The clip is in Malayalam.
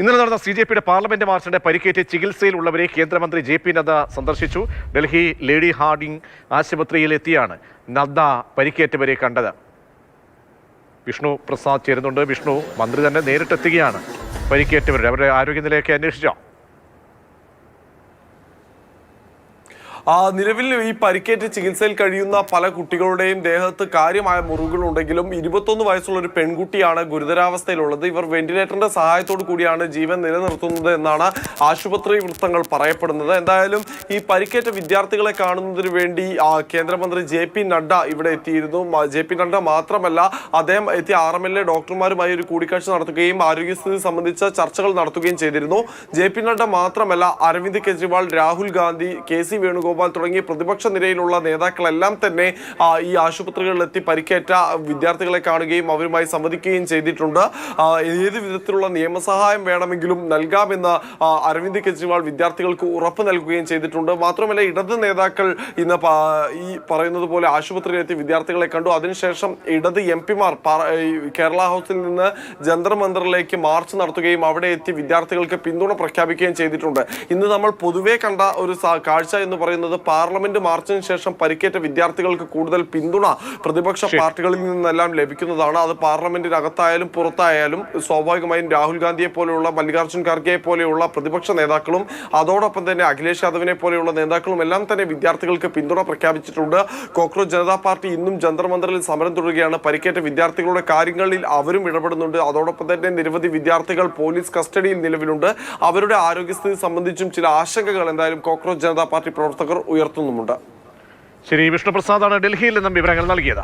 ഇന്നലെ നടന്ന CJPയുടെ പാർലമെന്റ് മാർച്ചിന്റെ പരിക്കേറ്റ് ചികിത്സയിലുള്ളവരെ കേന്ദ്രമന്ത്രി JP നദ്ദ സന്ദർശിച്ചു. ഡൽഹി ലേഡി ഹാർഡിംഗ് ആശുപത്രിയിലെത്തിയാണ് നദ്ദ പരിക്കേറ്റവരെ കണ്ടത്. വിഷ്ണു പ്രസാദ് ചേരുന്നുണ്ട്. വിഷ്ണു, മന്ത്രി തന്നെ നേരിട്ടെത്തുകയാണ് പരിക്കേറ്റവരുടെ അവരുടെ ആരോഗ്യനിലയൊക്കെ അന്വേഷിച്ചോ? നിലവിൽ ഈ പരിക്കേറ്റ് ചികിത്സയിൽ കഴിയുന്ന പല കുട്ടികളുടെയും ദേഹത്ത് കാര്യമായ മുറിവുകളുണ്ടെങ്കിലും 21 വയസ്സുള്ള ഒരു പെൺകുട്ടിയാണ് ഗുരുതരാവസ്ഥയിലുള്ളത്. ഇവർ വെന്റിലേറ്ററിന്റെ സഹായത്തോടു കൂടിയാണ് ജീവൻ നിലനിർത്തുന്നത് എന്നാണ് ആശുപത്രി വൃത്തങ്ങൾ പറയപ്പെടുന്നത്. എന്തായാലും ഈ പരിക്കേറ്റ വിദ്യാർത്ഥികളെ കാണുന്നതിന് വേണ്ടി കേന്ദ്രമന്ത്രി JP നദ്ദ ഇവിടെ എത്തിയിരുന്നു. JP നദ്ദ മാത്രമല്ല, അദ്ദേഹം എത്തിയ RMLA ഡോക്ടർമാരുമായി ഒരു കൂടിക്കാഴ്ച നടത്തുകയും ആരോഗ്യസ്ഥിതി സംബന്ധിച്ച ചർച്ചകൾ നടത്തുകയും ചെയ്തിരുന്നു. JP നദ്ദ മാത്രമല്ല, അരവിന്ദ് കെജ്രിവാൾ, രാഹുൽ ഗാന്ധി, KC വേണുഗോപാൽ തുടങ്ങിയ പ്രതിപക്ഷ നിരയിലുള്ള നേതാക്കളെല്ലാം തന്നെ ഈ ആശുപത്രികളിലെത്തി പരിക്കേറ്റ വിദ്യാർത്ഥികളെ കാണുകയും അവരുമായി സംവദിക്കുകയും ചെയ്തിട്ടുണ്ട്. ഏത് വിധത്തിലുള്ള നിയമസഹായം വേണമെങ്കിലും നൽകാമെന്ന് അരവിന്ദ് കെജ്രിവാൾ വിദ്യാർത്ഥികൾക്ക് ഉറപ്പ് നൽകുകയും ചെയ്തിട്ടുണ്ട്. മാത്രമല്ല, ഇടത് നേതാക്കൾ ഇന്ന് ഈ പറയുന്നത് പോലെ ആശുപത്രിയിലെത്തി വിദ്യാർത്ഥികളെ കണ്ടു. അതിനുശേഷം ഇടത് MP-മാർ കേരള ഹൗസിൽ നിന്ന് ജന്തർ മന്ദറിലേക്ക് മാർച്ച് നടത്തുകയും അവിടെ എത്തി വിദ്യാർത്ഥികൾക്ക് പിന്തുണ പ്രഖ്യാപിക്കുകയും ചെയ്തിട്ടുണ്ട്. ഇന്ന് നമ്മൾ പൊതുവെ കണ്ട ഒരു കാഴ്ച എന്ന് പറയുന്നത് പാർലമെന്റ് മാർച്ചിന് ശേഷം പരിക്കേറ്റ വിദ്യാർത്ഥികൾക്ക് കൂടുതൽ പിന്തുണ പ്രതിപക്ഷ പാർട്ടികളിൽ നിന്നെല്ലാം ലഭിക്കുന്നതാണ്. അത് പാർലമെന്റിനകത്തായാലും പുറത്തായാലും സ്വാഭാവികമായും രാഹുൽ ഗാന്ധിയെ പോലെയുള്ള, മല്ലികാർജ്ജുൻ ഖാർഗെയെ പോലെയുള്ള പ്രതിപക്ഷ നേതാക്കളും അതോടൊപ്പം തന്നെ അഖിലേഷ് യാദവിനെ പോലെയുള്ള നേതാക്കളും എല്ലാം തന്നെ വിദ്യാർത്ഥികൾക്ക് പിന്തുണ പ്രഖ്യാപിച്ചിട്ടുണ്ട്. കോക്രോച്ച് ജനതാ പാർട്ടി ഇന്നും ജന്തർ മന്ദറിൽ സമരം തുടരുകയാണ്. പരിക്കേറ്റ വിദ്യാർത്ഥികളുടെ കാര്യങ്ങളിൽ അവരും ഇടപെടുന്നുണ്ട്. അതോടൊപ്പം തന്നെ നിരവധി വിദ്യാർത്ഥികൾ പോലീസ് കസ്റ്റഡിയിൽ നിലവിലുണ്ട്. അവരുടെ ആരോഗ്യസ്ഥിതി സംബന്ധിച്ചും ചില ആശങ്കകൾ എന്തായാലും കോക്രോച്ച് ജനതാ പാർട്ടി പ്രവർത്തകർ ഉയർത്തുന്നുമുണ്ട്. ശരി, വിഷ്ണു പ്രസാദാണ് ഡൽഹിയിൽ നിന്നും വിവരങ്ങൾ നൽകിയത്.